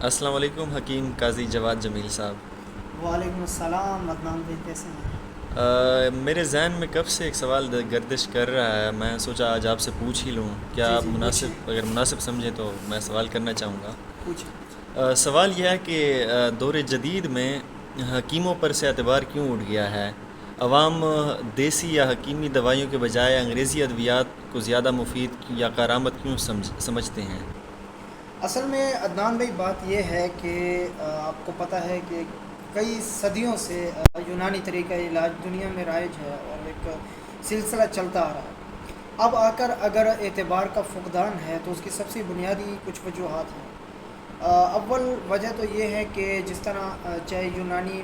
السلام علیکم حکیم قاضی جواد جمیل صاحب۔ وعلیکم السلام عدنان بھائی، کیسے ہیں؟ میرے ذہن میں کب سے ایک سوال گردش کر رہا ہے، میں سوچا آج آپ سے پوچھ ہی لوں، کیا جی آپ جی، پوچھیں اگر مناسب سمجھیں تو میں سوال کرنا چاہوں گا۔ پوچھیں پوچھیں۔ سوال یہ ہے کہ دور جدید میں حکیموں پر سے اعتبار کیوں اٹھ گیا ہے؟ عوام دیسی یا حکیمی دوائیوں کے بجائے انگریزی ادویات کو زیادہ مفید یا کارآمد کیوں سمجھتے ہیں؟ اصل میں عدنان بھائی بات یہ ہے کہ آپ کو پتہ ہے کہ کئی صدیوں سے یونانی طریقہ علاج دنیا میں رائج ہے اور ایک سلسلہ چلتا آ رہا ہے۔ اب آ کر اگر اعتبار کا فقدان ہے تو اس کی سب سے بنیادی کچھ وجوہات ہیں۔ اول وجہ تو یہ ہے کہ جس طرح چاہے یونانی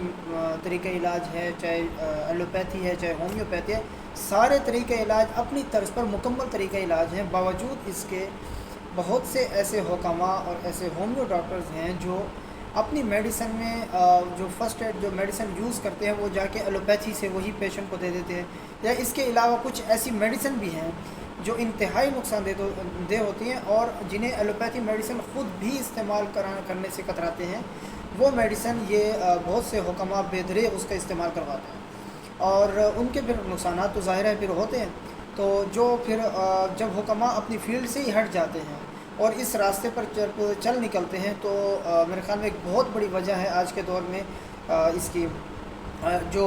طریقہ علاج ہے، چاہے ایلوپیتھی ہے، چاہے ہومیوپیتھی ہے، سارے طریقہ علاج اپنی طرز پر مکمل طریقہ علاج ہیں، باوجود اس کے بہت سے ایسے حکماء اور ایسے ہومیو ڈاکٹرز ہیں جو اپنی میڈیسن میں جو فرسٹ ایڈ جو میڈیسن یوز کرتے ہیں وہ جا کے ایلوپیتھی سے وہی پیشنٹ کو دے دیتے ہیں، یا اس کے علاوہ کچھ ایسی میڈیسن بھی ہیں جو انتہائی نقصان دہ ہوتی ہیں اور جنہیں ایلوپیتھی میڈیسن خود بھی استعمال کرنے سے کتراتے ہیں، وہ میڈیسن یہ بہت سے حکماء بے دریغ اس کا استعمال کرواتے ہیں اور ان کے پھر نقصانات تو ظاہر ہے پھر ہوتے ہیں۔ تو جو پھر جب حکماء اپنی فیلڈ سے ہی ہٹ جاتے ہیں اور اس راستے پر چل نکلتے ہیں تو میرے خیال میں ایک بہت بڑی وجہ ہے آج کے دور میں اس کی جو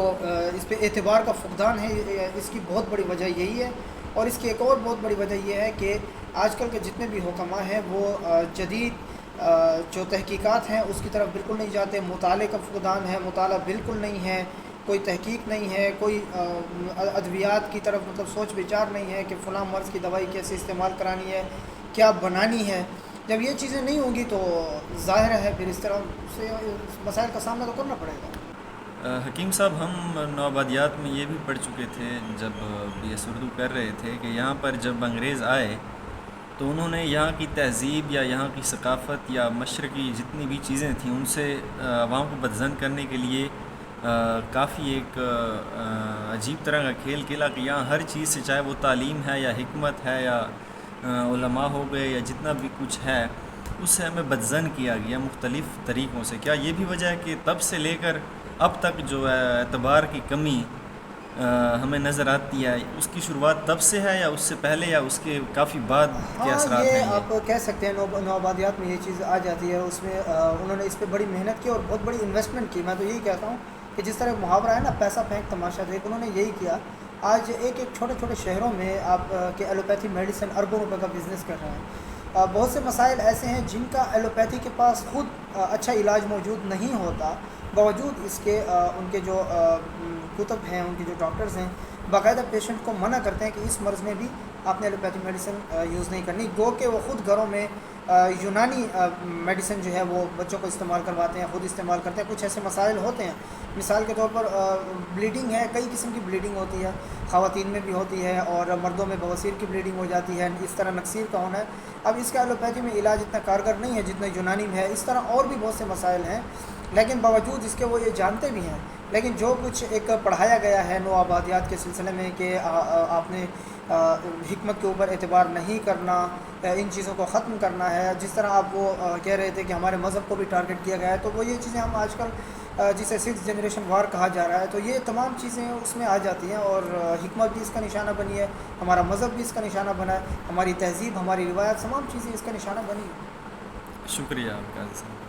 اس پہ اعتبار کا فقدان ہے، اس کی بہت بڑی وجہ یہی ہے۔ اور اس کی ایک اور بہت بڑی وجہ یہ ہے کہ آج کل کے جتنے بھی حکماء ہیں وہ جدید جو تحقیقات ہیں اس کی طرف بالکل نہیں جاتے، مطالعے کا فقدان ہے، مطالعہ بالکل نہیں ہے، کوئی تحقیق نہیں ہے، کوئی ادویات کی طرف مطلب سوچ بچار نہیں ہے کہ فلاں مرض کی دوائی کیسے استعمال کرانی ہے، کیا بنانی ہے۔ جب یہ چیزیں نہیں ہوں گی تو ظاہر ہے پھر اس طرح سے مسائل کا سامنا تو کرنا پڑے گا۔ حکیم صاحب، ہم نوآبادیات میں یہ بھی پڑھ چکے تھے جب بی ایس اردو کر رہے تھے کہ یہاں پر جب انگریز آئے تو انہوں نے یہاں کی تہذیب یا یہاں کی ثقافت یا مشرقی جتنی بھی چیزیں تھیں ان سے عوام کو بدظن کرنے کے لیے کافی ایک عجیب طرح کا کھیل کھیلا کہ یہاں ہر چیز سے، چاہے وہ تعلیم ہے یا حکمت ہے یا علماء ہو گئے یا جتنا بھی کچھ ہے، اس سے ہمیں بدظن کیا گیا مختلف طریقوں سے۔ کیا یہ بھی وجہ ہے کہ تب سے لے کر اب تک جو ہے اعتبار کی کمی ہمیں نظر آتی ہے، اس کی شروعات تب سے ہے یا اس سے پہلے یا اس کے کافی بعد کے ہاں، اثرات ہیں یہ یہ؟ آپ کہہ سکتے ہیں نوآبادیات میں یہ چیز آ جاتی ہے، اس میں انہوں نے اس پہ بڑی محنت کی اور بہت بڑی انویسٹمنٹ کی۔ میں تو یہی کہتا ہوں کہ جس طرح محاورہ ہے نا، پیسہ پھینک تماشا دیکھ، انہوں نے یہی کیا۔ آج ایک چھوٹے چھوٹے شہروں میں آپ کے ایلوپیتھی میڈیسن اربوں روپے کا بزنس کر رہے ہیں۔ بہت سے مسائل ایسے ہیں جن کا ایلوپیتھی کے پاس خود اچھا علاج موجود نہیں ہوتا، باوجود اس کے ان کے جو کتب ہیں، ان کے جو ڈاکٹرز ہیں، باقاعدہ پیشنٹ کو منع کرتے ہیں کہ اس مرض میں بھی آپ نے ایلوپیتھی میڈیسن یوز نہیں کرنی، گو کہ وہ خود گھروں میں یونانی میڈیسن جو ہے وہ بچوں کو استعمال کرواتے ہیں، خود استعمال کرتے ہیں۔ کچھ ایسے مسائل ہوتے ہیں، مثال کے طور پر بلیڈنگ ہے، کئی قسم کی بلیڈنگ ہوتی ہے، خواتین میں بھی ہوتی ہے اور مردوں میں بواسیر کی بلیڈنگ ہو جاتی ہے، اس طرح نکسیر کا ہونا ہے۔ اب اس کا ایلوپیتھی میں علاج اتنا کارگر نہیں ہے جتنا یونانی میں ہے، اس طرح اور بھی بہت سے مسائل ہیں، لیکن باوجود اس کے وہ یہ جانتے بھی ہیں۔ لیکن جو کچھ ایک پڑھایا گیا ہے نوآبادیات کے سلسلے میں کہ آپ نے حکمت کے اوپر اعتبار نہیں کرنا، ان چیزوں کو ختم کرنا ہے، جس طرح آپ وہ کہہ رہے تھے کہ ہمارے مذہب کو بھی ٹارگٹ کیا گیا ہے، تو وہ یہ چیزیں ہم آج کل جسے 6 جنریشن وار کہا جا رہا ہے، تو یہ تمام چیزیں اس میں آ جاتی ہیں اور حکمت بھی اس کا نشانہ بنی ہے، ہمارا مذہب بھی اس کا نشانہ بنا ہے، ہماری تہذیب، ہماری روایت، تمام چیزیں اس کا نشانہ بنی ہیں۔ شکریہ آپ کا۔